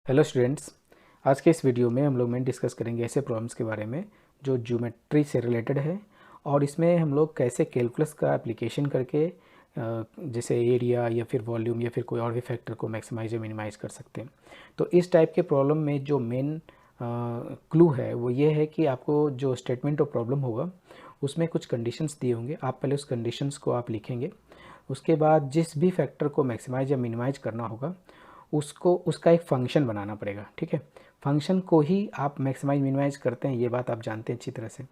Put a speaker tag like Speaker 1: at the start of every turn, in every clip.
Speaker 1: Hello students, आज के इस वीडियो में हम लोग डिस्कस करेंगे ऐसे प्रॉब्लम्स के बारे में जो ज्योमेट्री से रिलेटेड है और इसमें हम लोग कैसे कैलकुलस का एप्लीकेशन करके जैसे एरिया या फिर वॉल्यूम या फिर कोई और भी फैक्टर को मैक्सिमाइज या मिनिमाइज कर सकते हैं। तो इस टाइप के प्रॉब्लम में जो मेन क्लू है वो ये है कि आपको जो स्टेटमेंट ऑफ प्रॉब्लम होगा उसमें कुछ कंडीशंस दिए होंगे। आप पहले उस कंडीशंस को आप लिखेंगे, उसके बाद जिस भी फैक्टर को मैक्सिमाइज या मिनिमाइज करना होगा उसको उसका एक फ़ंक्शन बनाना पड़ेगा। ठीक है, फंक्शन को ही आप मैक्सिमाइज मिनिमाइज करते हैं, ये बात आप जानते हैं अच्छी तरह से।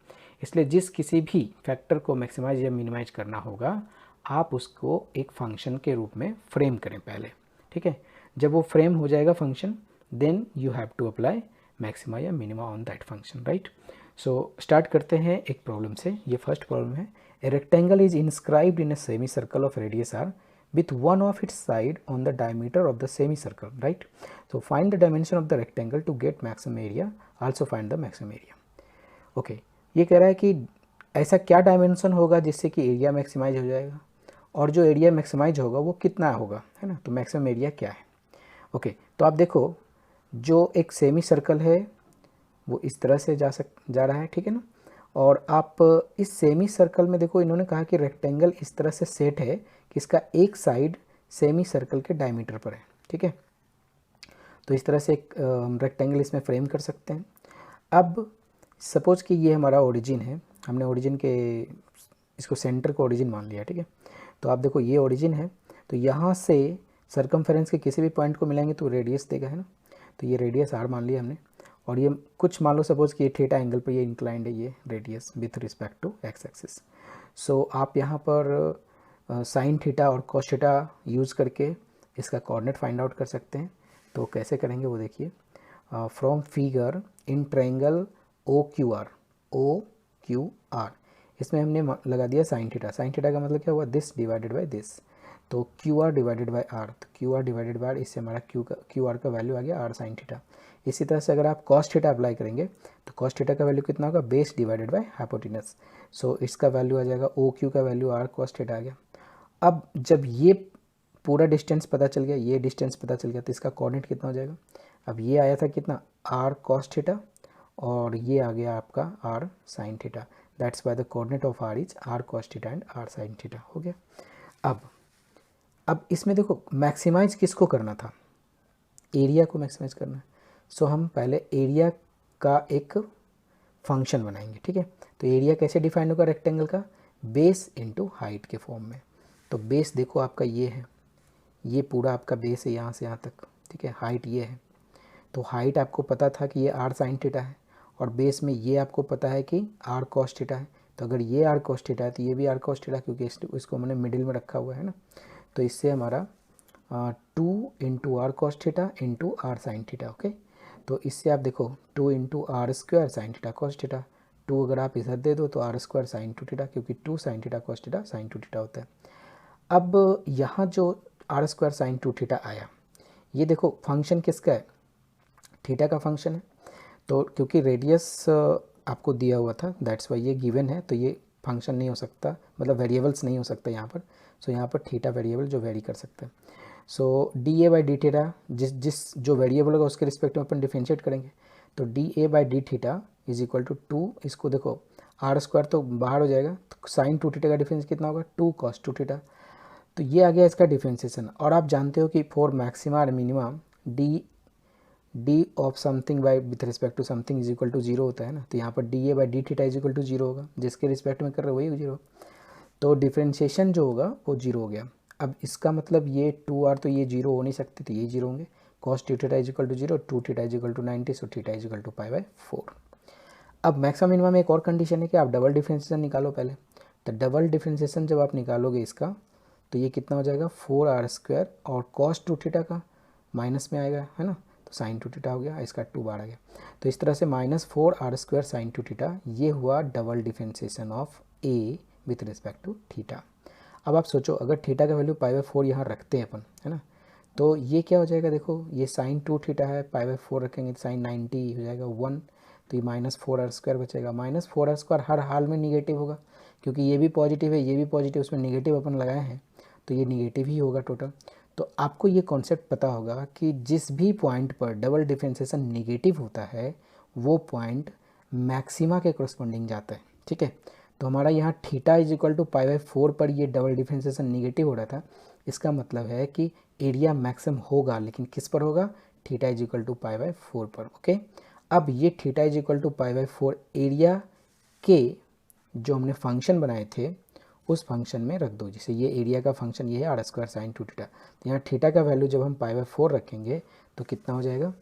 Speaker 1: इसलिए जिस किसी भी फैक्टर को मैक्सिमाइज या मिनिमाइज करना होगा आप उसको एक फंक्शन के रूप में फ्रेम करें पहले। ठीक है, जब वो फ्रेम हो जाएगा function, then you have to apply maxima या minima on that function, right. So start करते हैं एक प्रॉब्लम से। ये फर्स्ट प्रॉब्लम है, a rectangle is inscribed in a semicircle of radius R with one of its side on the diameter of the semicircle, right? So find the dimension of the rectangle to get maximum area, also find the maximum area. Okay, ये कह रहा है कि ऐसा क्या dimension होगा जिससे कि एरिया मैक्सिमाइज हो जाएगा और जो एरिया मैक्सिमाइज होगा वो कितना होगा, है ना। तो मैक्सिमम एरिया क्या है। ओके, तो आप देखो जो एक सेमी सर्कल है वो इस तरह से जा रहा है, ठीक है ना। और आप इस सेमी सर्कल में देखो, इन्होंने कहा कि रेक्टेंगल इस तरह से सेट है कि इसका एक साइड सेमी सर्कल के डायमीटर पर है, ठीक है। तो इस तरह से एक रेक्टेंगल इसमें फ्रेम कर सकते हैं। अब सपोज कि ये हमारा ओरिजिन है, हमने ओरिजिन के इसको सेंटर को ओरिजिन मान लिया, ठीक है। तो आप देखो ये ओरिजिन है, तो यहाँ से सर्कमफेरेंस के किसी भी पॉइंट को मिलाएंगे तो रेडियस देगा, है ना। तो ये रेडियस आर मान लिया हमने, और ये कुछ मान लो सपोज कि ये थीटा एंगल पर ये इंक्लाइंड है, ये radius with respect to X axis. So आप यहाँ पर साइन थीटा और कॉस थीटा यूज़ करके इसका कोऑर्डिनेट फाइंड आउट कर सकते हैं। तो कैसे करेंगे वो देखिए। From figure in triangle O Q R, इसमें हमने लगा दिया साइन थीटा। साइन थीटा का मतलब क्या हुआ, दिस डिवाइडेड बाय दिस। तो Q R divided by R, तो Q R divided by R, इससे हमारा क्यू आर का वैल्यू आ गया आर साइन थीटा। इसी तरह से अगर आप कॉस थीटा अप्लाई करेंगे तो कॉस थीटा का वैल्यू कितना होगा, बेस डिवाइडेड बाय हाइपोटेनस। सो इसका वैल्यू आ जाएगा ओ क्यू का वैल्यू आर कॉस थीटा आ गया। अब जब ये पूरा डिस्टेंस पता चल गया, ये डिस्टेंस पता चल गया, तो इसका कोऑर्डिनेट कितना हो जाएगा। अब ये आया था कितना, आर कॉस थीटा, और ये आ गया आपका R sine theta. That's why the coordinate of R is R cos theta and R sine theta हो गया। अब इसमें देखो मैक्सिमाइज किसको करना था, एरिया को मैक्सिमाइज करना है। सो हम पहले एरिया का एक फंक्शन बनाएंगे, ठीक है। तो एरिया कैसे डिफाइन होगा रेक्टेंगल का, बेस इनटू हाइट के फॉर्म में। तो बेस देखो आपका ये है, ये पूरा आपका बेस है यहाँ से यहाँ तक, ठीक है। हाइट ये है, तो हाइट आपको पता था कि ये आर साइन थीटा है, और बेस में ये आपको पता है कि आर कॉस थीटा है। तो अगर ये आर कॉस थीटा है तो ये भी आर कॉस थीटा, क्योंकि इसको मैंने मिडिल में रखा हुआ है ना। तो इससे हमारा 2 into R cos theta into R sine theta. Okay, तो इससे आप देखो 2 into R square sine theta cos theta, 2 अगर आप इधर दे दो तो आर स्क्वायर साइन 2 थीटा, क्योंकि 2 sign theta cos theta sine 2 theta होता है। अब यहाँ जो आर स्क्वायर साइन 2 थीटा आया, ये देखो फंक्शन किसका है, थीटा का फंक्शन है। तो क्योंकि रेडियस आपको दिया हुआ था, दैट्स वाई ये गिवन है, तो ये फंक्शन नहीं हो सकता, मतलब वेरिएबल्स नहीं हो सकता यहाँ पर। सो यहाँ पर थीटा वेरिएबल जो वेरी कर सकते हैं। So D A by D theta, जिस जो वेरिएबल होगा उसके रिस्पेक्ट में अपन डिफरेंशिएट करेंगे। तो D A by D theta is equal to 2, इसको देखो आर स्क्वायर तो बाहर हो जाएगा, तो साइन 2 थीटा का डिफरेंस कितना होगा, 2 कॉस 2 थीटा। तो ये आ गया इसका डिफरेंशिएशन। और आप जानते हो कि फॉर मैक्सिमा और minima D of something by with respect to something is equal to zero होता है ना। तो यहाँ पर D A by D theta is equal to zero होगा, जिसके रिस्पेक्ट में कर रहे हो वही जीरो। तो डिफरेंशिएशन जो होगा वो जीरो हो गया। अब इसका मतलब ये 2r तो ये जीरो हो नहीं सकते, तो ये जीरो होंगे। Cos 2 theta is equal to zero, 2 theta is equal to 90, so theta is equal to pi by 4। अब मैक्सिमम मिनिमम में एक और कंडीशन है कि आप डबल डिफरेंशिएशन निकालो पहले। तो डबल डिफरेंशिएशन जब आप निकालोगे इसका, तो ये कितना हो जाएगा 4r स्क्वायर, और कॉस 2 थीटा का माइनस में आएगा, है ना। तो साइन 2 थीटा हो गया, इसका 2 बार आ गया। तो इस तरह से -4r स्क्वायर साइन 2 थीटा, ये हुआ double differentiation of A with respect to theta. अब आप सोचो अगर थीटा का वैल्यू पाई बाई 4 यहाँ रखते हैं अपन, है ना, तो ये क्या हो जाएगा, देखो ये साइन 2 थीटा है, पाई बाई 4 रखेंगे तो साइन 90 हो जाएगा 1, तो ये -4r स्क्वायर बचेगा। -4r स्क्वायर हर हाल में निगेटिव होगा, क्योंकि ये भी पॉजिटिव है ये भी पॉजिटिव, उसमें निगेटिव अपन लगाए हैं, तो ये निगेटिव ही होगा टोटल। तो आपको ये कॉन्सेप्ट पता होगा कि जिस भी पॉइंट पर डबल डिफरेंशिएशन नेगेटिव होता है वो पॉइंट मैक्सिमा के करस्पॉन्डिंग जाता है, ठीक है। तो हमारा यहाँ theta is equal to pi by 4 पर ये डबल डिफरेंशिएशन नेगेटिव हो रहा था, इसका मतलब है कि एरिया मैक्सिमम होगा, लेकिन किस पर होगा, theta is equal to pi by 4 पर, ओके। अब ये theta is equal to pi by 4 area के जो हमने फंक्शन बनाए थे उस फंक्शन में रख दो। जैसे ये एरिया का फंक्शन ये है आर स्क्वायर साइन 2 थीटा, तो यहाँ थीटा का वैल्यू जब हम पाई बाई 4 रखेंगे तो कितना हो जाएगा,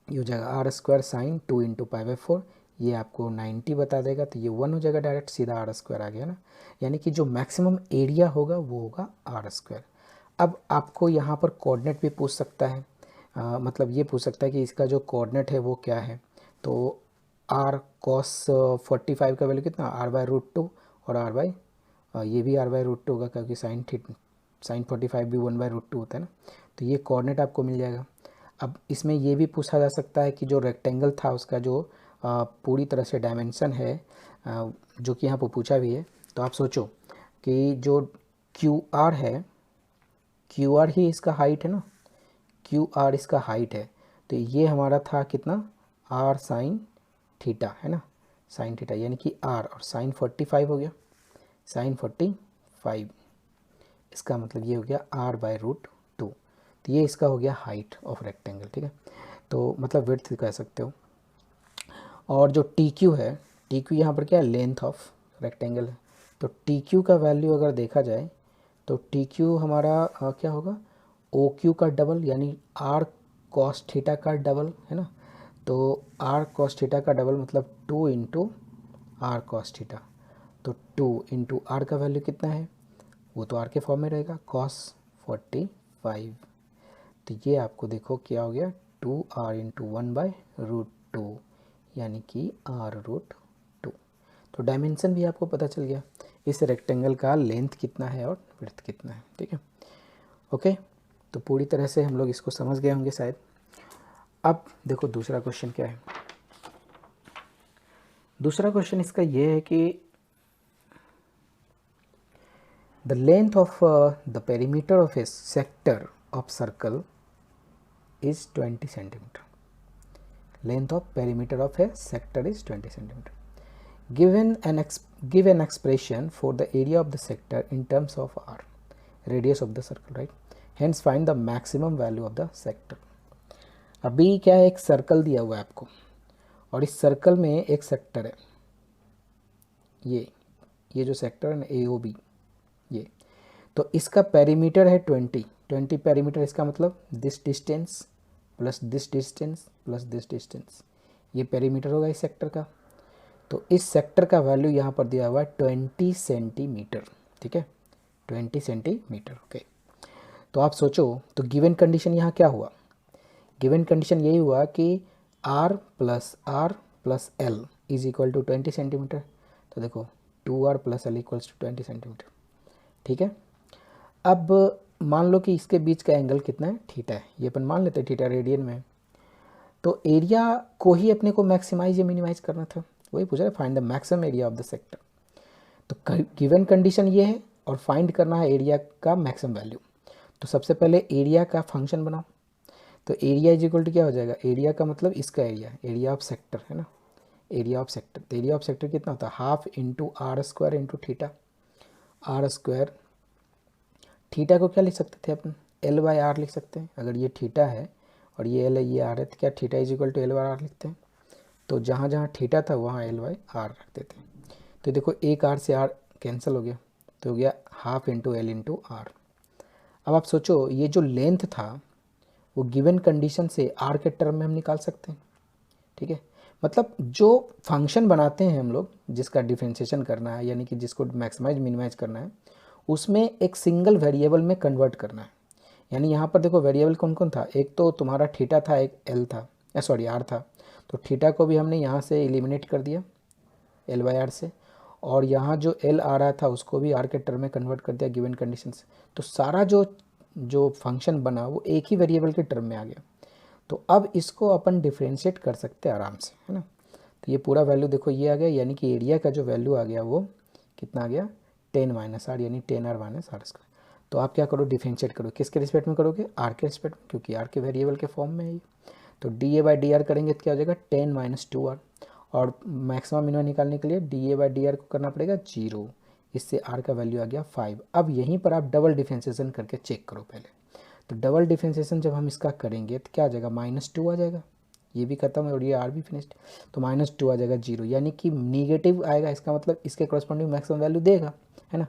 Speaker 1: ये हो जाएगा R square sine 2 into pi by 4, ये आपको 90 बता देगा, तो ये 1 हो जाएगा, डायरेक्ट सीधा आर स्क्वायर आ गया ना। यानी कि जो मैक्सिमम एरिया होगा वो होगा आर स्क्वायर। अब आपको यहाँ पर कोऑर्डिनेट भी पूछ सकता है, मतलब ये पूछ सकता है कि इसका जो कोऑर्डिनेट है वो क्या है। तो आर कॉस 45 का वैल्यू कितना, आर बाई रूट 2, और आर बाई ये भी आर बाई रूट 2 होगा, क्योंकि साइन 45 भी 1 बाई रूट 2 होता है ना। तो ये कोऑर्डिनेट आपको मिल जाएगा। अब इसमें ये भी पूछा जा सकता है कि जो रेक्टेंगल था उसका जो पूरी तरह से डायमेंशन है, जो कि यहाँ पर पूछा भी है। तो आप सोचो कि जो क्यू आर है, क्यू आर ही इसका हाइट है ना, क्यू आर इसका हाइट है, तो ये हमारा था कितना, आर साइन थीटा है ना, साइन थीटा, यानी कि आर और साइन 45 हो गया, साइन 45, इसका मतलब ये हो गया आर बाई रूट 2। तो ये इसका हो गया हाइट ऑफ रेक्टेंगल, ठीक है। तो मतलब विड्थ कह सकते हो। और जो टी क्यू है, टी क्यू यहाँ पर क्या है, लेंथ ऑफ रेक्टेंगल है। तो टी क्यू का वैल्यू अगर देखा जाए तो टी क्यू हमारा क्या होगा, ओ क्यू का डबल, यानी आर कॉस थीटा का डबल है ना। तो आर कॉस थीटा का डबल मतलब 2 इंटू आर कॉस थीटा, तो 2 इंटू आर का वैल्यू कितना है, वो तो आर के फॉर्म में रहेगा, कॉस 45। तो ये आपको देखो क्या हो गया, 2r इंटू 1 बाई रूट 2, यानी कि आर रूट 2। तो डायमेंशन भी आपको पता चल गया, इस रेक्टेंगल का लेंथ कितना है और विड्थ कितना है, ठीक है। ओके, तो पूरी तरह से हम लोग इसको समझ गए होंगे शायद। अब देखो दूसरा क्वेश्चन क्या है। दूसरा क्वेश्चन इसका ये है कि the length of the perimeter of A sector of circle is 20 centimeter. Length of perimeter of a sector is 20 centimeter. Give an expression for the area of the sector in terms of r, radius of the circle, right? Hence find the maximum value of the sector. अभी क्या है, एक circle दिया हुआ है आपको और इस सर्कल में एक सेक्टर है, ये जो सेक्टर है ना AOB, ये तो इसका पेरीमीटर है 20 पेरीमीटर, इसका मतलब this distance plus this distance plus this distance, ये पेरीमीटर होगा इस सेक्टर का। तो इस सेक्टर का वैल्यू यहाँ पर दिया हुआ है 20 सेंटीमीटर, ठीक है, 20 सेंटीमीटर, ओके। तो आप सोचो, तो गिवन कंडीशन यहाँ क्या हुआ, गिवन कंडीशन यही हुआ कि r plus L is equal to 20 centimetre. तो देखो 2r plus L equals to 20 centimetre, ठीक है। अब मान लो कि इसके बीच का एंगल कितना है, थीटा है, ये अपन मान लेते हैं थीटा रेडियन में। तो एरिया को ही अपने को मैक्सिमाइज या मिनिमाइज करना था, वही पूछ रहा है, find the maximum area of the sector. तो गिवन कंडीशन ये है और फाइंड करना है एरिया का मैक्सिमम वैल्यू। तो सबसे पहले एरिया का फंक्शन बनाओ। तो एरिया इज इक्वल टू क्या हो जाएगा, एरिया का मतलब इसका एरिया ऑफ सेक्टर है ना, एरिया ऑफ सेक्टर। तो एरिया ऑफ सेक्टर कितना होता है, half into R square into theta, R square, theta को क्या लिख सकते थे अपन, एल बाई आर लिख सकते हैं। अगर ये थीटा है और ये एल है, ये आर है, तो क्या theta is equal to L by R लिखते हैं। तो जहाँ जहाँ थीटा था वहाँ एल बाई आर रख देते हैं। तो देखो एक आर से आर कैंसिल हो गया, तो हो गया half into L into R. अब आप सोचो, ये जो लेंथ था वो गिवन कंडीशन से आर के टर्म में हम निकाल सकते हैं, ठीक है। मतलब जो फंक्शन बनाते हैं हम लोग, जिसका डिफ्रेंशिएशन करना है, यानी कि जिसको मैक्सिमाइज मिनिमाइज करना है, उसमें एक सिंगल वेरिएबल में कन्वर्ट करना है। यानी यहाँ पर देखो वेरिएबल कौन कौन था, एक तो तुम्हारा थीटा था, एक एल था, सॉरी आर था। तो थीटा को भी हमने यहाँ से एलिमिनेट कर दिया एल बाई आर से, और यहाँ जो एल आ रहा था उसको भी आर के टर्म में कन्वर्ट कर दिया गिवन कंडीशन से। तो सारा जो फंक्शन बना वो एक ही वेरिएबल के टर्म में आ गया। तो अब इसको अपन डिफ्रेंशिएट कर सकते हैं आराम से, है ना। तो ये पूरा वैल्यू देखो ये आ गया, यानी कि एरिया का जो वैल्यू आ गया वो कितना आ गया, 10 माइनस आर, यानी 10r माइनस आर स्क्वायर। तो आप क्या करो, डिफरेंशिएट करो, किसके रिस्पेक्ट में करोगे, आर के रिस्पेक्ट में, क्योंकि आर के वेरिएबल के फॉर्म में है ये। तो D A by D are करेंगे तो क्या हो जाएगा 10 माइनस 2r, और मैक्सिमम मिनिमम निकालने के लिए D A by D are को करना पड़ेगा 0, इससे आर का वैल्यू आ गया 5। अब यहीं पर आप डबल डिफरेंशिएशन करके चेक करो पहले। तो डबल डिफरेंशिएशन जब हम इसका करेंगे तो क्या आ जाएगा, -2 आ जाएगा, ये भी खत्म है और ये आर भी फिनिश्ड। तो -2 आ जाएगा 0, यानी कि निगेटिव आएगा, इसका मतलब इसके करस्पॉन्डिंग मैक्सिमम वैल्यू देगा, है ना।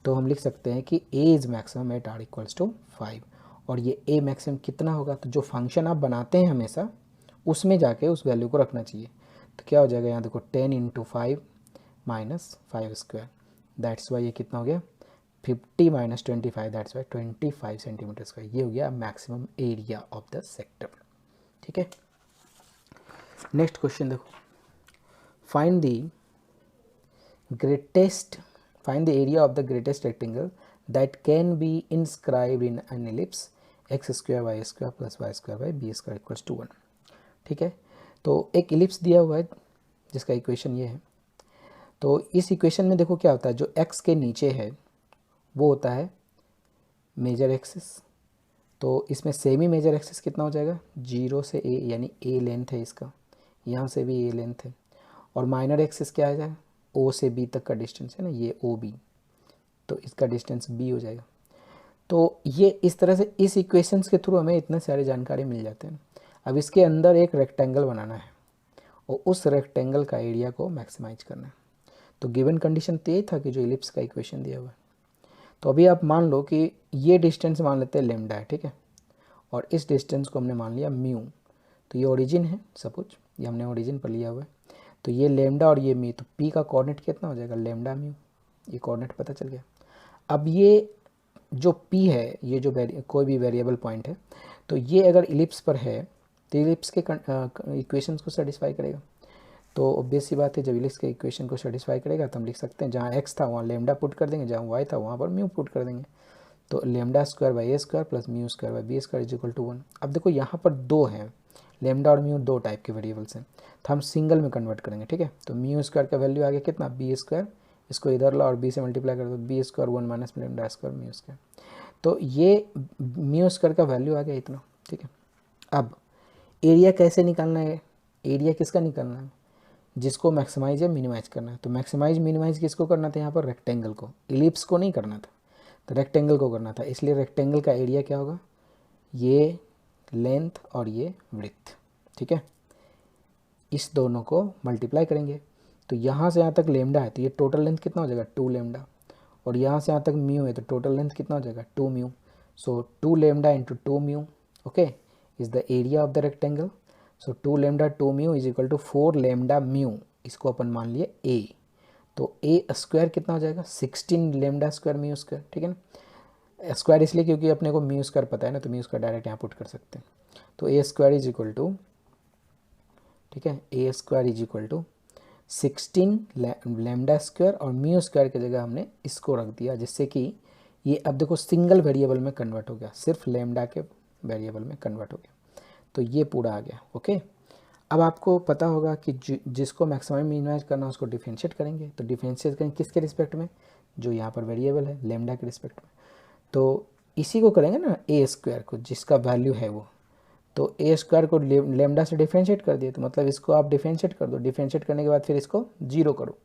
Speaker 1: तो हम लिख सकते हैं कि A is maximum at R equals to 5, और ये ए मैक्सिमम कितना होगा, तो जो फंक्शन आप बनाते हैं हमेशा उसमें जाके उस वैल्यू को रखना चाहिए। तो क्या हो जाएगा, यहाँ देखो 10 × 5 माइनस 5 स्क्वायर, दैट्स वाई ये कितना हो गया 50 minus 25, that's why 25 centimetre square. ये हो गया maximum area of the sector. ठीक है, नेक्स्ट क्वेश्चन देखो, find the area of the greatest rectangle that can be inscribed in an ellipse x square Y square plus Y square by B square equals to 1। ठीक है, तो एक ellipse दिया हुआ है जिसका इक्वेशन ये है। तो इस इक्वेशन में देखो क्या होता है, जो x के नीचे है वो होता है मेजर एक्सिस। तो इसमें सेमी मेजर एक्सिस कितना हो जाएगा, 0 से a, यानी a लेंथ है इसका, यहाँ से भी a लेंथ है, और माइनर एक्सिस क्या आ जाएगा, o से b तक का डिस्टेंस है ना, ये OB, तो इसका डिस्टेंस b हो जाएगा। तो ये इस तरह से इस इक्वेशंस के थ्रू हमें इतने सारी जानकारी मिल जाते हैं। अब इसके अंदर एक रेक्टेंगल बनाना है और उस रेक्टेंगल का एरिया को मैक्सिमाइज करना है। तो गिवन कंडीशन तो ये था कि जो इलिप्स का इक्वेशन दिया हुआ है। तो अभी आप मान लो कि ये डिस्टेंस मान लेते हैं लेमडा है, ठीक है, और इस डिस्टेंस को हमने मान लिया म्यू। तो ये ओरिजिन है, सपोज ये हमने ओरिजिन पर लिया हुआ है। तो ये लेमडा और ये म्यू, तो पी का कोऑर्डिनेट कितना हो जाएगा, लेमडा म्यू, ये कोऑर्डिनेट पता चल गया। अब ये जो पी है, ये जो कोई भी वेरिएबल पॉइंट है, तो ये अगर इलिप्स पर है तो इलिप्स के इक्वेशंस को सेटिस्फाई करेगा। तो ऑब्वियस सी बात है, जब इलिप्स के इक्वेशन को सेटिस्फाई करेगा तो हम लिख सकते हैं जहाँ x था वहाँ लेमडा पुट कर देंगे, जहाँ y था वहाँ पर म्यू पुट कर देंगे। तो lambda square by a square plus mu square by B square is equal to 1। अब देखो यहाँ पर दो हैं, लेमडा और म्यू दो टाइप के वेरिएबल्स हैं, तो हम सिंगल में कन्वर्ट करेंगे। ठीक है, तो म्यू स्क्वायर का वैल्यू आ गया कितना, बी स्क्वायर, इसको इधर ला और बी से मल्टीप्लाई कर दो, b square 1 minus lambda square mu square. तो ये म्यू स्क्वायर का वैल्यू आ गया इतना। ठीक है, अब एरिया कैसे निकालना है, एरिया किसका निकालना है, जिसको मैक्सिमाइज या मिनिमाइज करना है। तो मैक्सिमाइज मिनिमाइज किसको करना था, यहाँ पर रेक्टेंगल को, इलिप्स को नहीं करना था, तो रेक्टेंगल को करना था। इसलिए रेक्टेंगल का एरिया क्या होगा, ये लेंथ और ये विड्थ। ठीक है, इस दोनों को मल्टीप्लाई करेंगे। तो यहाँ से यहाँ तक लेमडा है तो ये टोटल लेंथ कितना हो जाएगा 2 लेमडा, और यहाँ से यहाँ तक म्यू है तो टोटल लेंथ कितना हो जाएगा 2 mu. So 2 lambda into 2 mu, okay, is the area of the rectangle. So 2 lambda 2 mu is equal to 4 lambda mu, इसको अपन मान लिए a। तो a स्क्वायर कितना हो जाएगा 16 लेमडा स्क्वायर म्यू स्क्वायर। ठीक है ना, स्क्वायर इसलिए क्योंकि अपने को म्यू स्क्वायर पता है ना, तो म्यू स्क्वायर डायरेक्ट यहाँ पुट कर सकते हैं। तो a square is equal to, ठीक है, a square is equal to 16 lambda square, और म्यू स्क्वायर की जगह हमने इसको रख दिया, जिससे कि ये अब देखो सिंगल वेरिएबल में कन्वर्ट हो गया, सिर्फ लेमडा के वेरिएबल में कन्वर्ट हो गया। तो ये पूरा आ गया। ओके, अब आपको पता होगा कि जिसको मैक्सिमम मिनिमाइज करना है उसको डिफरेंशिएट करेंगे। तो डिफरेंशिएट करेंगे किसके रिस्पेक्ट में, जो यहाँ पर वेरिएबल है लेमडा के रिस्पेक्ट में। तो इसी को करेंगे ना ए स्क्वायर को, जिसका वैल्यू है वो। तो ए स्क्वायर को लेमडा से डिफरेंशिएट कर दिए, तो मतलब इसको आप डिफरेंशिएट कर दो। डिफरेंशिएट करने के बाद फिर इसको जीरो करो,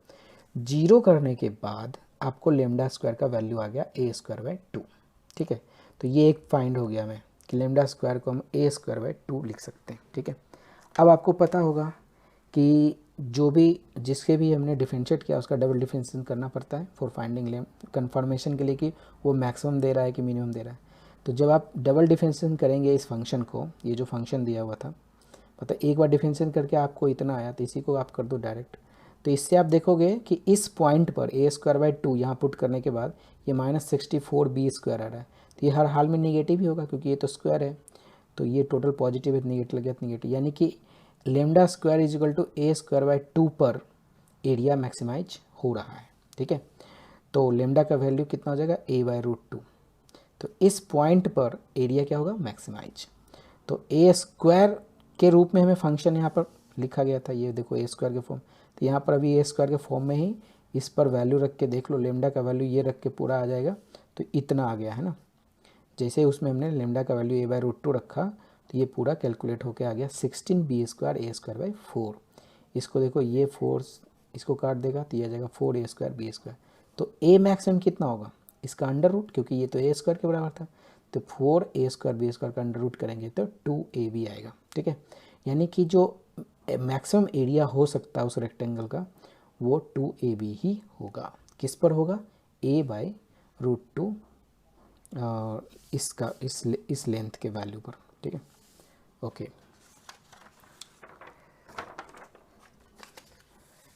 Speaker 1: जीरो करने के बाद आपको लेमडा स्क्वायर का वैल्यू आ गया ए स्क्वायर बाई 2। ठीक है, तो ये एक फाइंड हो गया हमें कि लेमडा स्क्वायर को हम ए स्क्वायर बाई 2 लिख सकते हैं। ठीक है, अब आपको पता होगा कि जो भी जिसके भी हमने डिफरेंशिएट किया उसका डबल डिफरेंशिएशन करना पड़ता है फॉर फाइंडिंग कन्फर्मेशन के लिए कि वो मैक्सिमम दे रहा है कि मिनिमम दे रहा है। तो जब आप डबल डिफरेंशिएशन करेंगे इस फंक्शन को, ये जो फंक्शन दिया हुआ था, मतलब एक बार डिफरेंशिएशन करके आपको इतना आया तो इसी को आप कर दो डायरेक्ट। तो इससे आप देखोगे कि इस पॉइंट पर ए स्क्वायर बाई 2 यहाँ पुट करने के बाद ये -64 बी स्क्वायर आ रहा है। तो ये हर हाल में निगेटिव ही होगा क्योंकि ये तो स्क्वायर है, तो ये टोटल पॉजिटिव है, निगेटिव लग गया तो निगेटिव, यानी कि lambda square is equal to a square by 2 पर एरिया मैक्सिमाइज हो रहा है। ठीक है, तो लेमडा का वैल्यू कितना हो जाएगा a/√2। तो इस पॉइंट पर एरिया क्या होगा मैक्सिमाइज। तो ए स्क्वायर के रूप में हमें फंक्शन यहाँ पर लिखा गया था, ये देखो ए स्क्वायर के फॉर्म। तो यहाँ पर अभी ए स्क्वायर के फॉर्म में ही इस पर वैल्यू रख के देख लो, लेमडा का वैल्यू ये रख के पूरा आ जाएगा, तो इतना आ गया है ना। जैसे ही उसमें हमने लेमडा का वैल्यू a/√2 रखा तो ये पूरा कैलकुलेट होके आ गया 16b² a²/4। इसको देखो, ये 4 इसको काट देगा तो ये आ जाएगा 4a² b²। तो a मैक्सिमम कितना होगा, इसका अंडर रूट, क्योंकि ये तो a² के बराबर था, तो 4a² b² का अंडर रूट करेंगे तो 2ab आएगा। ठीक है, यानी कि जो मैक्सिमम एरिया हो सकता है उस रेक्टेंगल का वो 2ab ही होगा। किस पर होगा, a/√2 इसका इस लेंथ के वैल्यू पर। ठीक है, ओके।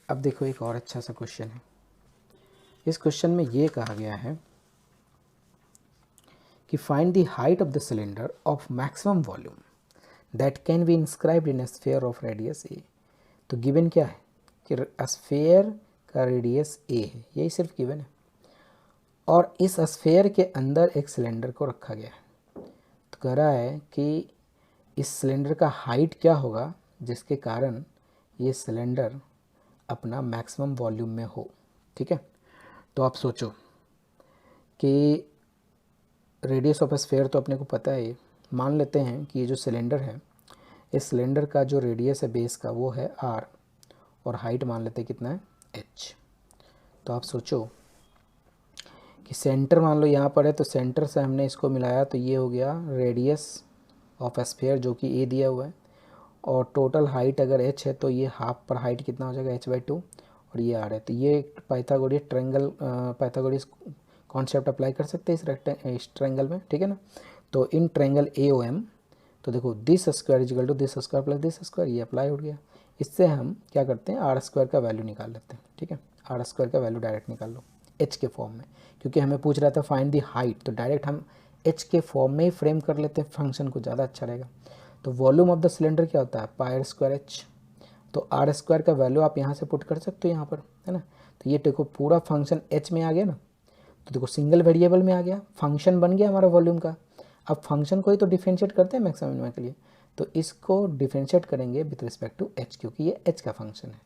Speaker 1: अब देखो एक और अच्छा सा क्वेश्चन है। इस क्वेश्चन में ये कहा गया है कि find the height of the cylinder of maximum volume that can be inscribed in a sphere of radius A. तो गिवन क्या है कि स्फीयर का रेडियस ए है, यही सिर्फ गिवन है, और इस स्फीयर के अंदर एक सिलेंडर को रखा गया है। तो कह रहा है कि इस सिलेंडर का हाइट क्या होगा जिसके कारण ये सिलेंडर अपना मैक्सिमम वॉल्यूम में हो। ठीक है, तो आप सोचो कि रेडियस ऑफ स्फीयर तो अपने को पता है। मान लेते हैं कि ये जो सिलेंडर है, इस सिलेंडर का जो रेडियस है बेस का वो है r, और हाइट मान लेते हैं कितना है h। तो आप सोचो कि सेंटर मान लो यहाँ पर है, तो सेंटर से हमने इसको मिलाया तो ये हो गया रेडियस ऑफ स्फीयर जो कि a दिया हुआ है, और टोटल हाइट अगर h है तो ये हाफ पर हाइट कितना हो जाएगा h/2, और ये r है। तो ये Pythagoras triangle Pythagoras concept apply कर सकते हैं इस ट्रायंगल में। ठीक है ना, तो इन ट्रायंगल AOM, तो देखो this square is equal to this square plus this square, ये अप्लाई हो गया। इससे हम क्या करते हैं, r² का वैल्यू निकाल लेते हैं। ठीक है, r² का वैल्यू डायरेक्ट निकाल लो h के फॉर्म में, क्योंकि हमें पूछ रहा था फाइंड दी हाइट, तो डायरेक्ट हम h के फॉर्म में ही फ्रेम कर लेते हैं फंक्शन को, ज़्यादा अच्छा रहेगा। तो वॉल्यूम ऑफ द सिलेंडर क्या होता है, πr²h। तो r² का वैल्यू आप यहाँ से पुट कर सकते हो यहाँ पर, है ना। तो ये देखो पूरा फंक्शन h में आ गया ना, तो देखो सिंगल वेरिएबल में आ गया, फंक्शन बन गया हमारा वॉल्यूम का। अब फंक्शन को ही तो डिफरेंशिएट करते हैं मैक्सिमम मिनिमम के लिए, तो इसको डिफरेंशिएट करेंगे विथ रिस्पेक्ट टू h, क्योंकि ये h का फंक्शन है।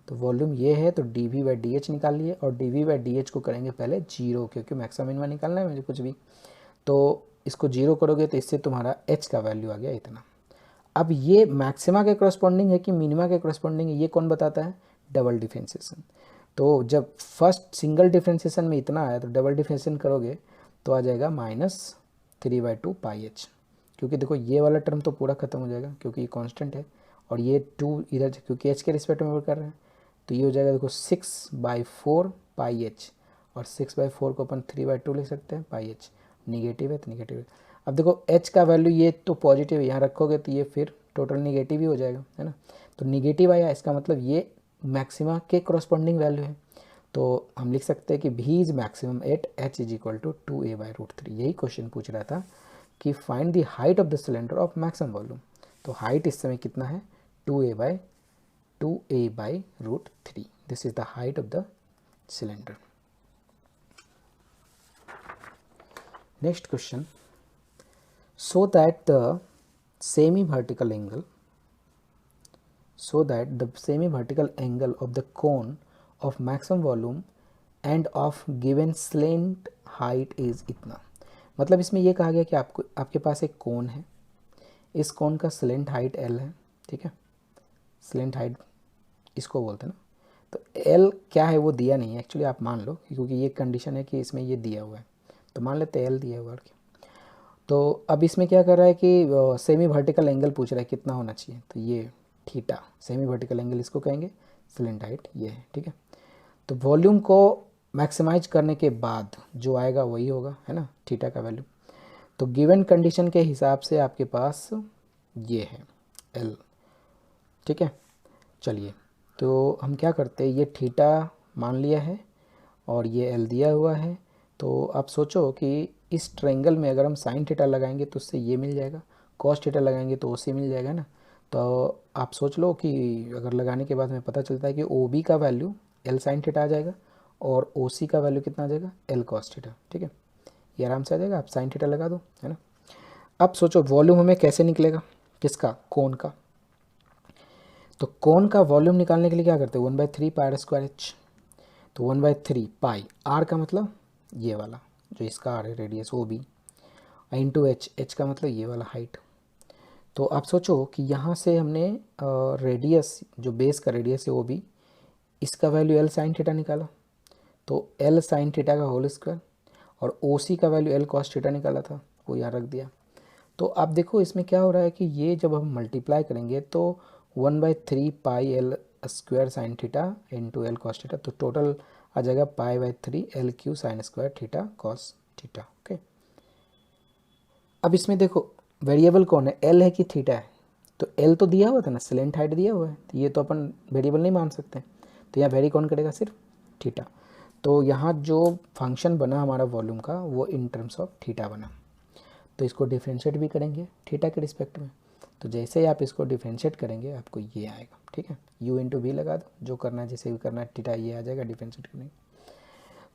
Speaker 1: तो वॉल्यूम ये है, तो dv/dh निकाल लिए, और dv/dh को करेंगे पहले 0, क्योंकि मैक्सिमम मिनिमम निकालना है मुझे कुछ भी। तो इसको 0 करोगे तो इससे तुम्हारा h का वैल्यू आ गया इतना। अब ये मैक्सिमा के करस्पॉन्डिंग है कि मिनिमा के करस्पॉन्डिंग है, ये कौन बताता है, डबल डिफरेंशिएशन। तो जब फर्स्ट सिंगल डिफरेंशिएशन में इतना आया तो डबल डिफरेंशिएशन करोगे तो आ जाएगा -3/2 πh, क्योंकि देखो ये वाला टर्म तो पूरा खत्म हो जाएगा क्योंकि ये कांस्टेंट है, और ये 2 इधर क्योंकि h के रिस्पेक्ट में वर्क कर रहे हैं, तो ये हो जाएगा देखो 6/4 πh, और 6/4 को अपन 3/2 लिख सकते हैं, πh निगेटिव है तो निगेटिव है। अब देखो h का वैल्यू ये तो पॉजिटिव है, यहाँ रखोगे तो ये फिर टोटल निगेटिव ही हो जाएगा, है ना। तो निगेटिव आया, इसका मतलब ये मैक्सिमा के करस्पॉन्डिंग वैल्यू है। तो हम लिख सकते हैं कि v is maximum at h is equal to 2a/√3। यही क्वेश्चन पूछ रहा था कि find the height of the cylinder of maximum volume. तो हाइट इस समय कितना है, 2a/√3। This is the height of the cylinder. Next question, so that the semi-vertical angle of the cone of maximum volume and of given slant height is इतना। मतलब इसमें ये कहा गया कि आपके पास एक कोन है, इस कोन का स्लेंट हाइट L है। ठीक है, स्लेंट हाइट इसको बोलते हैं ना। तो L क्या है वो दिया नहीं है एक्चुअली, आप मान लो, क्योंकि ये कंडीशन है कि इसमें ये दिया हुआ है, तो मान लेते हैं L दिया हुआ है। तो अब इसमें क्या कर रहा है कि सेमी वर्टिकल एंगल पूछ रहा है कितना होना चाहिए, तो ये थीटा, सेमी वर्टिकल एंगल इसको कहेंगे, स्लेंट हाइट ये है। ठीक है, तो वॉल्यूम को मैक्सिमाइज करने के बाद जो आएगा वही होगा, है ना, थीटा का वैल्यू। तो गिवन कंडीशन के हिसाब से आपके पास ये है L। ठीक है, चलिए तो हम क्या करते हैं, ये थीटा मान लिया है और ये L दिया हुआ है। तो आप सोचो कि इस ट्रायंगल में अगर हम साइन थीटा लगाएंगे तो उससे ये मिल जाएगा, कॉस थीटा लगाएंगे तो उससे मिल जाएगा ना। तो आप सोच लो कि अगर लगाने के बाद हमें पता चलता है कि OB का वैल्यू L साइन थीटा आ जाएगा और OC का वैल्यू कितना आ जाएगा, L कॉस थीटा। ठीक है, ये आराम से आ जाएगा, आप साइन थीटा लगा दो, है ना। अब सोचो वॉल्यूम हमें कैसे निकलेगा, किसका, कोन का। तो कोन का वॉल्यूम निकालने के लिए क्या करते हैं, 1/3 πr²h। तो 1/3 पाई, आर का मतलब ये वाला जो इसका आर है radius OB, into H, H का मतलब ये वाला हाइट। तो आप सोचो कि यहाँ से हमने रेडियस, जो बेस का रेडियस है वो भी, इसका वैल्यू एल साइन थीटा निकाला, तो एल साइन थीटा का होल स्क्वायर, और ओ सी का वैल्यू एल कॉस थीटा निकाला था, वो यहाँ रख दिया। तो आप देखो इसमें क्या हो रहा है कि ये जब हम मल्टीप्लाई करेंगे तो 1/3 pi L square sine theta into L cos theta, तो टोटल आ जाएगा पाई/3 L cube sine square theta cos theta. Okay, अब इसमें देखो वेरिएबल कौन है, एल है कि थीटा है? तो एल तो दिया हुआ था ना, सिलेंट हाइट दिया हुआ है, तो ये तो अपन वेरिएबल नहीं मान सकते, तो यहाँ वेरी कौन करेगा, सिर्फ थीटा। तो यहाँ जो फंक्शन बना हमारा वॉल्यूम का वो इन टर्म्स ऑफ थीटा बना, तो इसको डिफ्रेंशिएट भी करेंगे थीटा के रिस्पेक्ट में। तो जैसे ही आप इसको डिफ्रेंशिएट करेंगे आपको ये आएगा, ठीक है, u इंटू वी लगा दो, जो करना है जैसे भी करना है, थीटा ये आ जाएगा डिफ्रेंशिएट करने।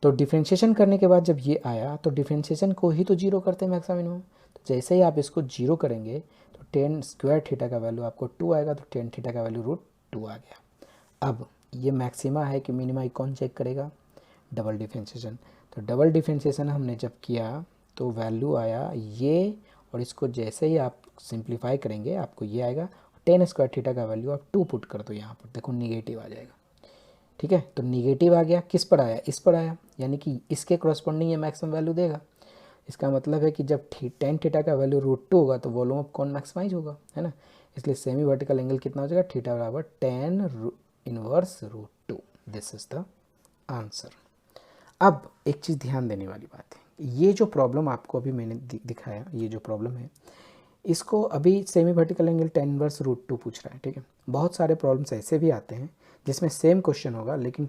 Speaker 1: तो डिफ्रेंशिएशन करने के बाद जब ये आया तो डिफ्रेंशिएशन को ही तो जीरो करते हैं मैक्सिमम मिनिमम, तो जैसे ही आप इसको जीरो करेंगे तो टेन स्क्वायर थीटा का वैल्यू आपको 2 आएगा, तो टेन थीटा का वैल्यू √2 आ गया। अब ये मैक्सिमा है कि मिनिमा, कौन चेक करेगा, डबल डिफ्रेंशिएशन। तो डबल डिफ्रेंशिएशन हमने जब किया तो वैल्यू आया ये, और इसको जैसे ही आप सिंप्लीफाई करेंगे आपको ये आएगा, टेन स्क्वायर थीटा का वैल्यू आप 2 पुट कर दो यहाँ पर, देखो निगेटिव आ जाएगा, ठीक है। तो निगेटिव आ गया, किस पर आया, इस पर आया, यानी कि इसके करस्पॉन्डिंग ये मैक्सिमम वैल्यू देगा। इसका मतलब है कि जब टेन थीटा का वैल्यू √2 होगा तो वॉल्यूम ऑफ कौन मैक्सिमाइज होगा, है ना। इसलिए सेमी वर्टिकल एंगल कितना हो जाएगा, थीटा बराबर tan inverse √2। This is the answer. अब एक चीज़ ध्यान देने वाली बात है, ये जो प्रॉब्लम आपको अभी मैंने दिखाया, ये जो प्रॉब्लम है, इसको अभी semi vertical angle tan inverse √2 पूछ रहा है, ठीक है। बहुत सारे प्रॉब्लम्स ऐसे भी आते हैं जिसमें सेम क्वेश्चन होगा लेकिन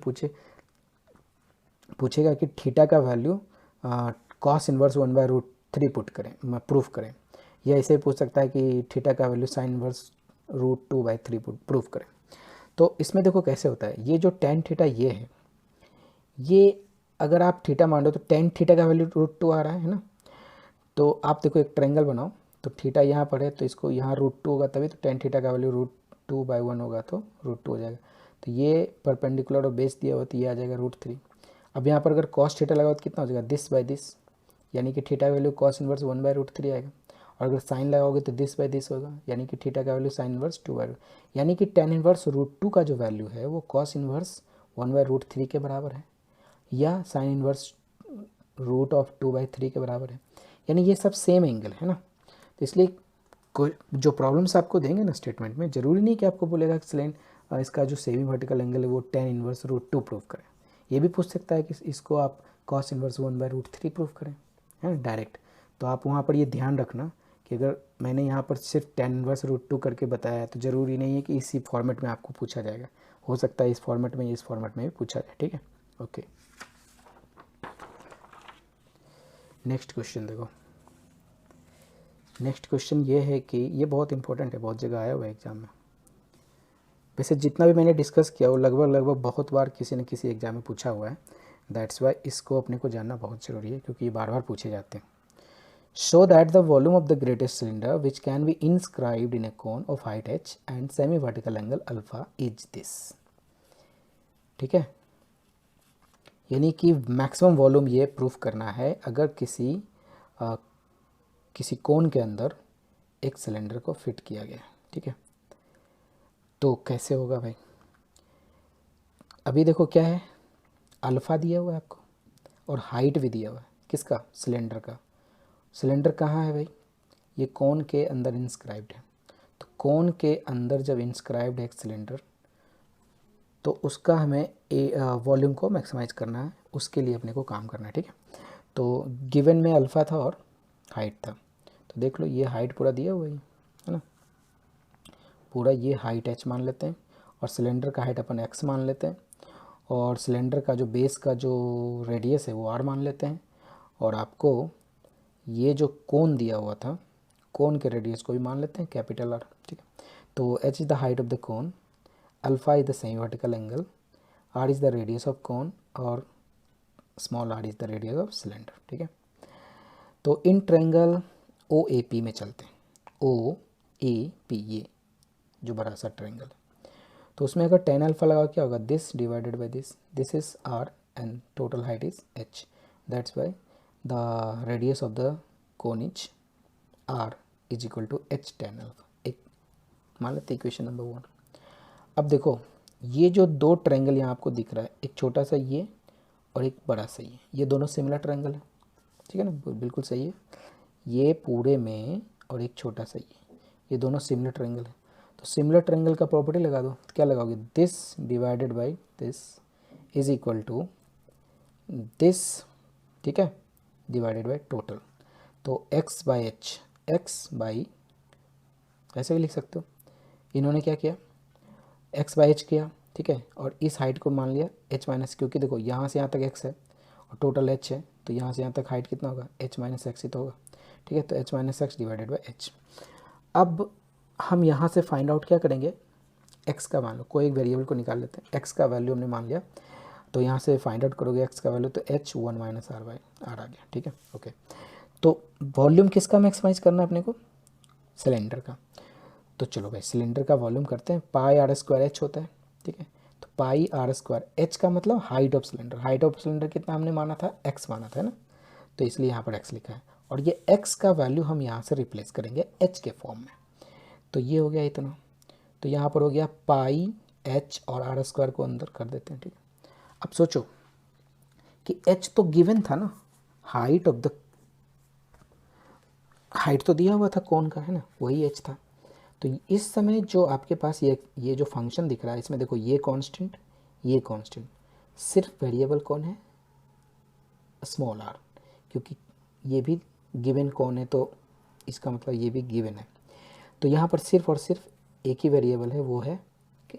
Speaker 1: पूछेगा कि थीटा का वैल्यू कॉस इनवर्स 1/√3 पुट करें, प्रूफ करें, या ऐसे पूछ सकता है कि थीटा का वैल्यू साइन इनवर्स √2/3 प्रूफ करें। तो इसमें देखो कैसे होता है, ये जो टेन थीटा ये है, ये अगर आप थीटा मान लो तो टेन थीटा का वैल्यू √2 आ रहा है ना। तो आप देखो एक ट्रायंगल बनाओ, तो थीटा यहाँ पर है तो इसको यहाँ √2 होगा तभी तो टेन थीटा का वैल्यू √2/1 होगा तो √2 हो जाएगा। तो ये परपेंडिकुलर और बेस दिया हुआ तो ये आ जाएगा √3। अब यहाँ पर अगर कॉस थीटा लगाओ तो कितना हो जाएगा, दिस बाई दिस, यानी कि थीटा का वैल्यू कॉस इनवर्स 1/√3 आएगा। और अगर साइन लगाओगे तो दिस बाई दिस होगा, यानी कि थीटा का वैल्यू साइन इनवर्स 2/, यानी कि टेन इनवर्स √2 का जो वैल्यू है वो कॉस इनवर्स 1/√3 के बराबर है, या साइन इनवर्स √2/3 के बराबर है, यानी ये सब सेम एंगल है ना। तो इसलिए कोई जो प्रॉब्लम्स आपको देंगे ना स्टेटमेंट में, ज़रूरी नहीं कि आपको बोलेगा एक्सलेंट इसका जो सेमी वर्टिकल एंगल है वो टेन इनवर्स √2 प्रूव करें, ये भी पूछ सकता है कि इसको आप कॉस इनवर्स 1/√3 प्रूव करें, है ना, डायरेक्ट। तो आप वहाँ पर ये ध्यान रखना कि अगर मैंने यहाँ पर सिर्फ टेन इनवर्स √2 करके बताया तो ज़रूरी नहीं है कि इसी फॉर्मेट में आपको पूछा जाएगा, हो सकता है इस फॉर्मेट में इस फॉर्मेट में भी पूछा जाए, ठीक है। ओके, नेक्स्ट क्वेश्चन देखो। नेक्स्ट क्वेश्चन ये है कि ये बहुत इंपॉर्टेंट है, बहुत जगह आया हुआ है एग्जाम में। वैसे जितना भी मैंने डिस्कस किया वो लगभग बहुत बार किसी न किसी एग्जाम में पूछा हुआ है, दैट्स वाई इसको अपने को जानना बहुत ज़रूरी है क्योंकि ये बार बार पूछे जाते हैं। Show that the volume of the greatest cylinder which can be inscribed in A cone of height h and semi vertical angle alpha is this, ठीक है। यानी कि मैक्सिमम वॉल्यूम ये प्रूफ करना है अगर किसी कोन के अंदर एक सिलेंडर को फिट किया गया, ठीक है। तो कैसे होगा भाई, अभी देखो क्या है, अल्फ़ा दिया हुआ है आपको और हाइट भी दिया हुआ है, किसका, सिलेंडर का। सिलेंडर कहाँ है भाई, ये कोन के अंदर इंस्क्राइब्ड है। तो कोन के अंदर जब इंस्क्राइब्ड है एक सिलेंडर तो उसका हमें वॉल्यूम को मैक्सिमाइज करना है, उसके लिए अपने को काम करना है, ठीक है। तो गिवन में अल्फ़ा था और हाइट था, तो देख लो ये हाइट पूरा दिया हुआ है ना, पूरा ये हाइट h मान लेते हैं और सिलेंडर का हाइट अपन x मान लेते हैं, और सिलेंडर का जो बेस का जो रेडियस है वो r मान लेते हैं, और आपको ये जो कोन दिया हुआ था कोन के रेडियस को भी मान लेते हैं कैपिटल R, ठीक है। तो h is the height of the cone, alpha is the semi vertical angle, r is the radius of cone और small r is the radius of cylinder, ठीक है। तो इन ट्रायंगल OAP में चलते हैं, OAP ये जो बड़ा सा ट्रायंगल है, तो उसमें अगर टेन अल्फ़ा लगाओ क्या होगा, this divided by this is r and total height is h, that's why the radius of the cone is r is equal to h tan alpha, एक मान लेते इक्वेशन नंबर 1। अब देखो ये जो दो ट्रायंगल यहाँ आपको दिख रहा है, एक छोटा सा ये और एक बड़ा सा ये दोनों सिमिलर ट्रायंगल है, ठीक है ना, बिल्कुल सही है। ये पूरे में और एक छोटा सा ये दोनों सिमिलर ट्रायंगल है। तो सिमिलर ट्रायंगल का प्रॉपर्टी लगा दो, तो क्या लगाओगे, this divided by this is equal to this, ठीक है, डिवाइडेड बाई टोटल। तो x बाई एच, एक्स बाई, ऐसे भी लिख सकते हो, इन्होंने क्या किया, x बाई एच किया, ठीक है, और इस हाइट को मान लिया h माइनस, क्योंकि देखो यहाँ से यहाँ तक x है और टोटल h है, तो यहाँ से यहाँ तक हाइट कितना होगा, h माइनस एक्स ही तो होगा, ठीक है। तो h minus x divided by h। अब हम यहाँ से फाइंड आउट क्या करेंगे, x का मान लो, कोई एक वेरिएबल को निकाल लेते हैं, x का वैल्यू हमने मान लिया, तो यहाँ से फाइंड आउट करोगे x का वैल्यू, तो h 1 minus R by R आ गया, ठीक है, ओके। तो वॉल्यूम किसका मैक्सिमाइज करना है अपने को, सिलेंडर का। तो चलो भाई सिलेंडर का वॉल्यूम करते हैं, पाई आर स्क्वायर एच होता है, ठीक है। तो पाई आर स्क्वायर एच का मतलब height of cylinder, height of cylinder कितना हमने माना था, एक्स माना था ना, तो इसलिए यहाँ पर एक्स लिखा है, और ये एक्स का वैल्यू हम यहाँ से रिप्लेस करेंगे एच के फॉर्म में। तो ये हो गया इतना, तो यहाँ पर हो गया पाई एच और आर स्क्वायर को अंदर कर देते हैं, ठीक है। अब सोचो कि एच तो गिवन था ना, हाइट ऑफ द, हाइट तो दिया हुआ था कौन का, है ना, वही एच था। तो इस समय जो आपके पास ये जो फंक्शन दिख रहा है, इसमें देखो ये कांस्टेंट, ये कांस्टेंट, सिर्फ वेरिएबल कौन है, स्मॉल आर, क्योंकि ये भी गिवन कौन है, तो इसका मतलब ये भी गिवन है। तो यहाँ पर सिर्फ और सिर्फ एक ही वेरिएबल है, वो है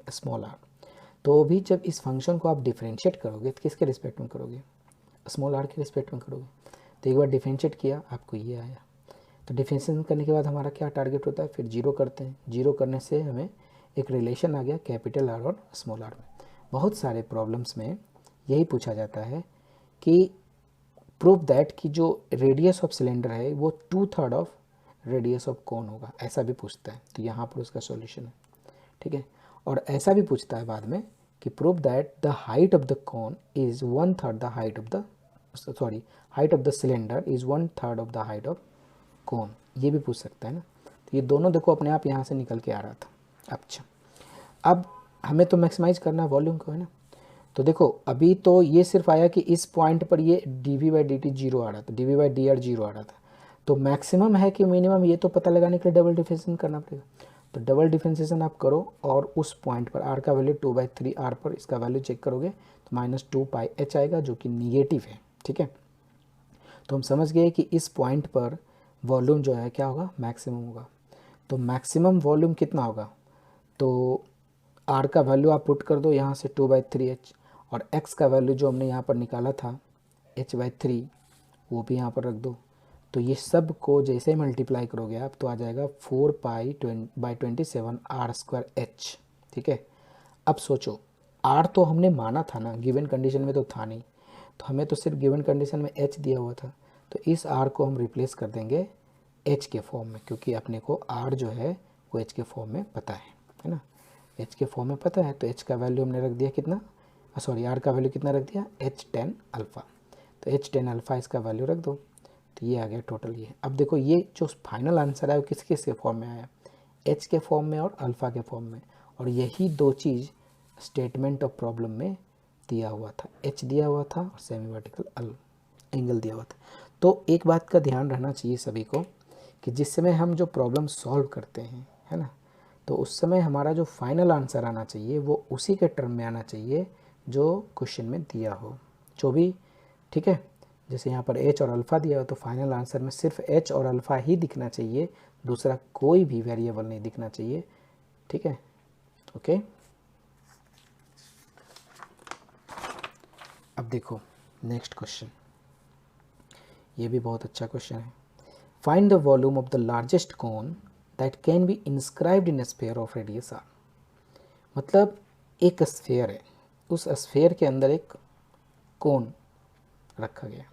Speaker 1: स्मॉल आर। तो भी जब इस फंक्शन को आप डिफ्रेंशिएट करोगे तो किसके रिस्पेक्ट में करोगे, स्मॉल आर के रिस्पेक्ट में करोगे। तो एक बार डिफ्रेंशिएट किया, आपको ये आया। तो डिफरेंशिएशन करने के बाद हमारा क्या टारगेट होता है, फिर जीरो करते हैं, जीरो करने से हमें एक रिलेशन आ गया कैपिटल आर और स्मॉल आर में। बहुत सारे प्रॉब्लम्स में यही पूछा जाता है कि प्रूव दैट कि जो रेडियस ऑफ सिलेंडर है वो 2/3 ऑफ रेडियस ऑफ कोन होगा, ऐसा भी पूछता है। तो यहाँ पर उसका सॉल्यूशन है, ठीक है। और ऐसा भी पूछता है बाद में कि prove that the height of the cone is 1/3 the height of the, sorry, height of the cylinder is 1/3 of the height of कौन, ये भी पूछ सकता है ना। तो ये दोनों देखो अपने आप यहाँ से निकल के आ रहा था। अच्छा, अब हमें तो मैक्सिमाइज करना है वॉल्यूम को, है ना। तो देखो अभी तो ये सिर्फ आया कि इस पॉइंट पर ये dv by D T zero आ रहा था, dv by D R zero आ रहा था। तो मैक्सिमम है कि मिनिमम, ये तो पता लगाने के लिए डबल डिफरेंशिएशन करना पड़ेगा। तो डबल डिफरेंशिएशन आप करो और उस पॉइंट पर r का वैल्यू 2/3 r पर इसका वैल्यू चेक करोगे तो -2 पाई h आएगा, जो कि निगेटिव है, ठीक है। तो हम समझ गए कि इस पॉइंट पर वॉल्यूम जो है क्या होगा, मैक्सिमम होगा। तो मैक्सिमम वॉल्यूम कितना होगा, तो आर का वैल्यू आप पुट कर दो यहाँ से 2/3h, और एक्स का वैल्यू जो हमने यहाँ पर निकाला था h/3, वो भी यहाँ पर रख दो। तो ये सब को जैसे मल्टीप्लाई करोगे आप तो आ जाएगा 4 pi by 27 r square h, ठीक है। अब सोचो आर तो हमने माना था ना, गिवन कंडीशन में तो था नहीं, तो हमें तो सिर्फ गिवन कंडीशन में एच दिया हुआ था। तो इस आर को हम रिप्लेस कर देंगे एच के फॉर्म में, क्योंकि अपने को आर जो है वो एच के फॉर्म में पता है ना, एच के फॉर्म में पता है। तो एच का वैल्यू हमने रख दिया कितना, सॉरी आर का वैल्यू कितना रख दिया, h10 अल्फ़ा। तो h10 अल्फ़ा इसका वैल्यू रख दो, तो ये आ गया टोटल ये। अब देखो ये जो फाइनल आंसर है वो किस किस के फॉर्म में आया, एच के फॉर्म में और अल्फ़ा के फॉर्म में। और यही दो चीज़ स्टेटमेंट ऑफ प्रॉब्लम में दिया हुआ था, एच दिया हुआ था और सेमी वर्टिकल एंगल दिया हुआ था। तो एक बात का ध्यान रहना चाहिए सभी को कि जिस समय हम जो प्रॉब्लम सॉल्व करते हैं, है ना, तो उस समय हमारा जो फाइनल आंसर आना चाहिए वो उसी के टर्म में आना चाहिए जो क्वेश्चन में दिया हो, जो भी, ठीक है। जैसे यहाँ पर एच और अल्फ़ा दिया हो तो फाइनल आंसर में सिर्फ एच और अल्फ़ा ही दिखना चाहिए, दूसरा कोई भी वेरिएबल नहीं दिखना चाहिए, ठीक है, ओके। अब देखो नेक्स्ट क्वेश्चन, ये भी बहुत अच्छा क्वेश्चन है। Find the volume of the largest cone that can be inscribed in a sphere of radius r. मतलब एक स्फीयर है, उस स्फीयर के अंदर एक कोन रखा गया।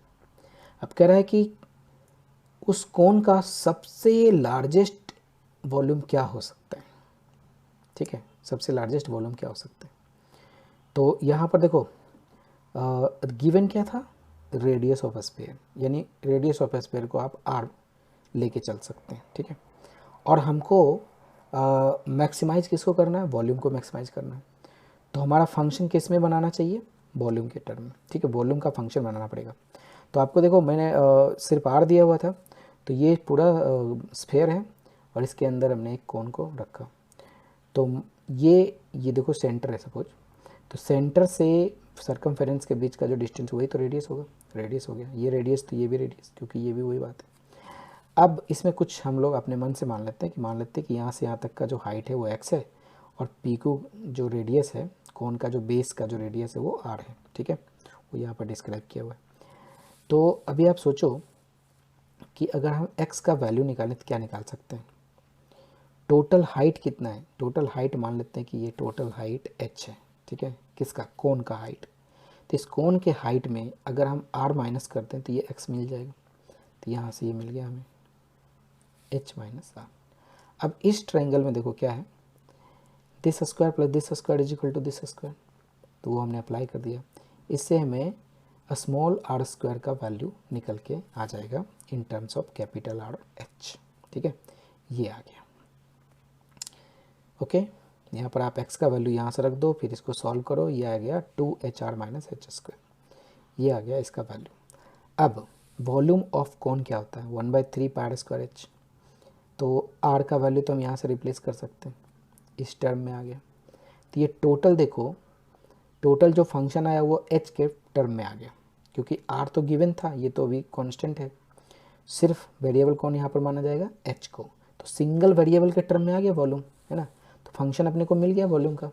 Speaker 1: अब कह रहा है कि उस कोन का सबसे लार्जेस्ट वॉल्यूम क्या हो सकता है, ठीक है, सबसे लार्जेस्ट वॉल्यूम क्या हो सकता है। तो यहाँ पर देखो गिवन क्या था, रेडियस ऑफ स्फीयर, यानी रेडियस ऑफ स्फीयर को आप आर लेके चल सकते हैं, ठीक है। और हमको मैक्सिमाइज किसको करना है, वॉल्यूम को मैक्सिमाइज करना है। तो हमारा फंक्शन किस में बनाना चाहिए, वॉल्यूम के टर्म में, ठीक है, वॉल्यूम का फंक्शन बनाना पड़ेगा। तो आपको देखो मैंने सिर्फ आर दिया हुआ था, तो ये पूरा स्फेयर है और इसके अंदर हमने एक कोन को रखा। तो ये देखो सेंटर है सपोज, तो सेंटर से सर्कमफेरेंस के बीच का जो डिस्टेंस वही तो रेडियस होगा, रेडियस हो गया, ये रेडियस तो ये भी रेडियस, क्योंकि ये भी वही बात है। अब इसमें कुछ हम लोग अपने मन से मान लेते हैं कि यहाँ से यहाँ तक का जो हाइट है वो x है और पी को जो रेडियस है, कोन का जो बेस का जो रेडियस है वो r है, ठीक है, वो यहाँ पर डिस्क्राइब किया हुआ है। तो अभी आप सोचो कि अगर हम x का वैल्यू निकालें तो क्या निकाल सकते हैं, टोटल हाइट कितना है, टोटल हाइट मान लेते हैं कि ये टोटल हाइट h है, ठीक है, किसका, कोन का हाइट। तो इस कोन के हाइट में अगर हम r माइनस करते हैं तो ये x मिल जाएगा, तो यहाँ से ये मिल गया हमें h माइनस आर। अब इस ट्रायंगल में देखो क्या है, this square plus this square is equal to this square, तो वो हमने अप्लाई कर दिया। इससे हमें स्मॉल आर स्क्वायर का वैल्यू निकल के आ जाएगा in terms of capital r h, ठीक है, ये आ गया। ओके, यहाँ पर आप x का वैल्यू यहाँ से रख दो, फिर इसको सॉल्व करो, ये आ गया 2HR माइनस एच स्क्वायर, ये आ गया इसका वैल्यू। अब वॉल्यूम ऑफ कोन क्या होता है, 1/3 पाई स्क्वायर एच, तो r का वैल्यू तो हम यहाँ से रिप्लेस कर सकते हैं, इस टर्म में आ गया। तो ये टोटल देखो, टोटल जो फंक्शन आया वो h के टर्म में आ गया, क्योंकि r तो गिवन था, ये तो अभी कांस्टेंट है, सिर्फ वेरिएबल कौन यहाँ पर माना जाएगा, h को, तो सिंगल वेरिएबल के टर्म में आ गया वॉल्यूम, है ना। तो फंक्शन अपने को मिल गया वॉल्यूम का।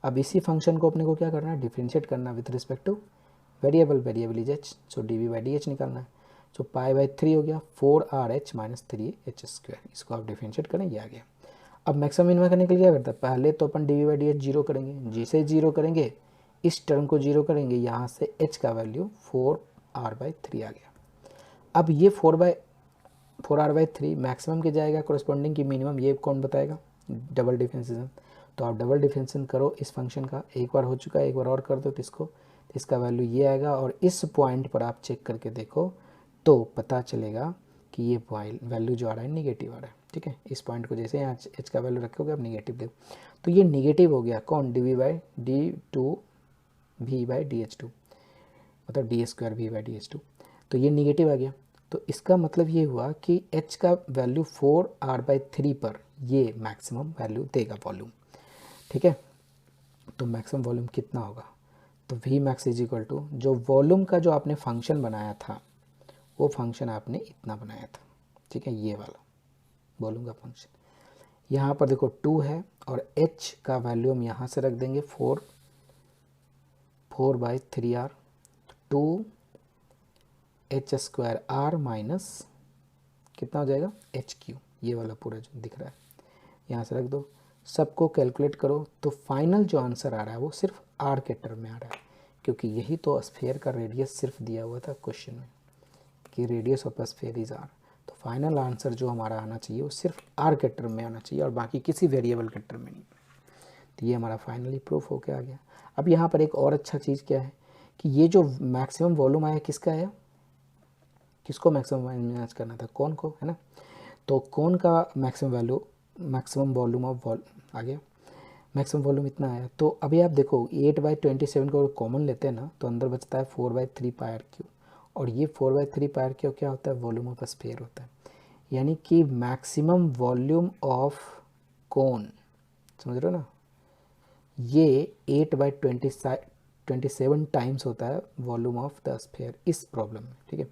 Speaker 1: अब इसी फंक्शन को अपने को क्या करना है, डिफ्रेंशिएट करना with respect two variable, variable is h, so dv/dh निकालना है। सो π/3 हो गया 4RH माइनस 3h स्क्वायर, इसको आप डिफ्रेंशिएट करें, ये आ गया। अब मैक्सिमम मिनिमम करने के लिए क्या करता है, पहले तो अपन dv/dh जीरो करेंगे, जिसे जीरो करेंगे इस टर्म को जीरो करेंगे, यहाँ से h का वैल्यू 4r/3 आ गया। अब ये 4r/3 मैक्सिमम के जाएगा कोरस्पॉन्डिंग की मिनिमम, ये कौन बताएगा, डबल डिफरेंशिएशन। तो आप डबल डिफरेंशिएशन करो इस फंक्शन का, एक बार हो चुका है, एक बार और कर दो तो इसको, तो इसका वैल्यू ये आएगा। और इस पॉइंट पर आप चेक करके देखो तो पता चलेगा कि ये वैल्यू जो आ रहा है निगेटिव आ रहा है, ठीक है। इस पॉइंट को जैसे यहाँ h का वैल्यू रखोगे आप निगेटिव देखो, तो ये निगेटिव हो गया कौन, dv/d2v/dh2, मतलब d2v/dh2, तो ये निगेटिव आ गया। तो इसका मतलब ये हुआ कि h का वैल्यू 4r/3 पर ये मैक्सिमम वैल्यू देगा वॉल्यूम, ठीक है। तो मैक्सिमम वॉल्यूम कितना होगा, तो v max is equal to, जो वॉल्यूम का जो आपने फंक्शन बनाया था वो फंक्शन आपने इतना बनाया था, ठीक है, ये वाला वॉल्यूम का फंक्शन। यहाँ पर देखो 2 है और h का वैल्यू हम यहाँ से रख देंगे 4/3r, 2h square r minus कितना हो जाएगा HQ, ये वाला पूरा जो दिख रहा है यहाँ से रख दो, सबको कैलकुलेट करो, तो फाइनल जो आंसर आ रहा है वो सिर्फ r के टर्म में आ रहा है, क्योंकि यही तो स्फीयर का रेडियस सिर्फ दिया हुआ था क्वेश्चन में कि radius of sphere is r। तो फाइनल आंसर जो हमारा आना चाहिए वो सिर्फ r के टर्म में आना चाहिए और बाकी किसी वेरिएबल के टर्म में नहीं। तो ये हमारा फाइनली प्रूफ होके आ गया। अब यहाँ पर एक और अच्छा चीज़ क्या है कि ये जो मैक्सिमम वॉल्यूम आया किसका आया, किसको मैक्सिमम मैच करना था, कौन को, है ना। तो कौन का maximum value, maximum volume of आ गया, मैक्सिमम वॉल्यूम इतना आया। तो अभी आप देखो 8/27 को कॉमन लेते हैं ना, तो अंदर बचता है 4/3 पाई आर क्यू, और ये 4/3 पाई आर क्यू क्या होता है, वॉल्यूम ऑफ स्फीयर होता है। यानी कि मैक्सिमम वॉल्यूम ऑफ कोन, समझ रहे हो ना, ये 8/27 टाइम्स होता है वॉल्यूम ऑफ द स्फीयर इस प्रॉब्लम में, ठीक है।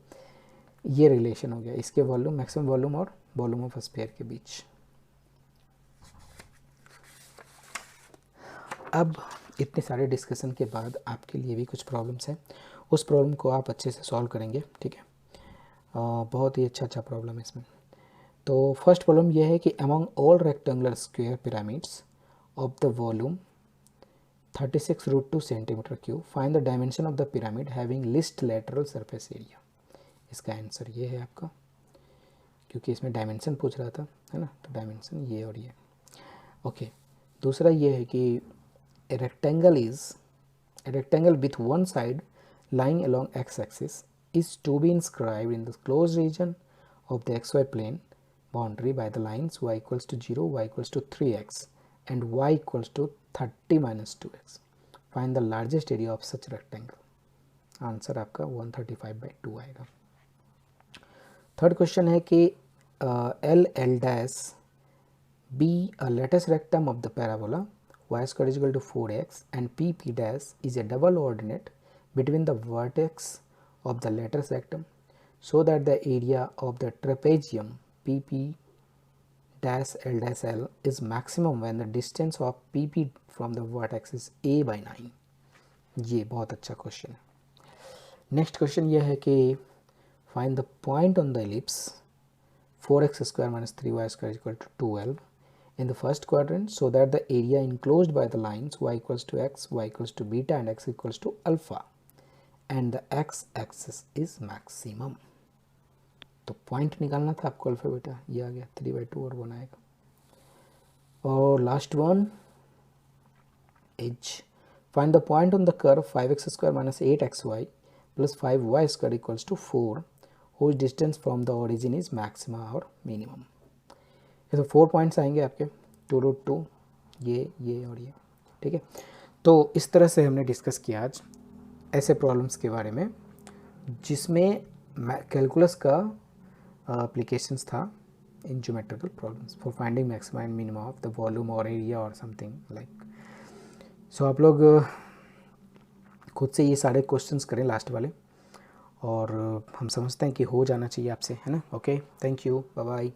Speaker 1: ये रिलेशन हो गया इसके वॉल्यूम, मैक्सिमम वॉल्यूम और वॉल्यूम ऑफ स्फीयर के बीच। अब इतने सारे डिस्कशन के बाद आपके लिए भी कुछ प्रॉब्लम्स हैं, उस प्रॉब्लम को आप अच्छे से सॉल्व करेंगे, ठीक है। बहुत ही अच्छा प्रॉब्लम है इसमें। तो फर्स्ट प्रॉब्लम यह है कि among all rectangular square pyramids of the volume 36√2 centimetre cube, find the dimension of the pyramid having list lateral surface area. इसका आंसर ये है आपका, क्योंकि इसमें डायमेंशन पूछ रहा था, है ना, तो डायमेंशन ये और ये। ओके, दूसरा ये है कि a rectangle with one side lying along x-axis is to be inscribed in the closed region of the xy plane boundary by the lines y equals to 0, y equals to 3x and y equals to 30 minus 2x. Find the largest area of such rectangle. Answer आपका 135/2 आएगा. Third question है कि L L dash be a latus rectum of the parabola y square is equal to 4x and p p dash is a double ordinate between the vertex of the lattice rectum so that the area of the trapezium pp dash l dash l is maximum when the distance of pp from the vertex is a by 9. ये बहुत अच्छा question है. Next question ये है कि find the point on the ellipse 4x square minus 3y square is equal to 12 in the first quadrant so that the area enclosed by the lines y equals to x, y equals to beta and x equals to alpha and the x axis is maximum. तो point निकालना था आपको alpha beta, ये आ गया 3/2 और 1 आएगा. और last one is find the point on the curve 5x square minus 8xy plus 5y square equals to 4 whose distance from the origin is maxima और minimum. ये तो 4 पॉइंट्स आएंगे आपके 2√2 ये और ये. ठीक है, तो इस तरह से हमने डिस्कस किया आज ऐसे प्रॉब्लम्स के बारे में जिसमें कैलकुलस का एप्लीकेशंस था in geometrical problems for finding maxima and minima of the volume और एरिया और समथिंग लाइक. सो आप लोग खुद से ये सारे क्वेश्चंस करें लास्ट वाले और हम समझते हैं कि हो जाना चाहिए आपसे, है ना. Okay, thank you, bye bye.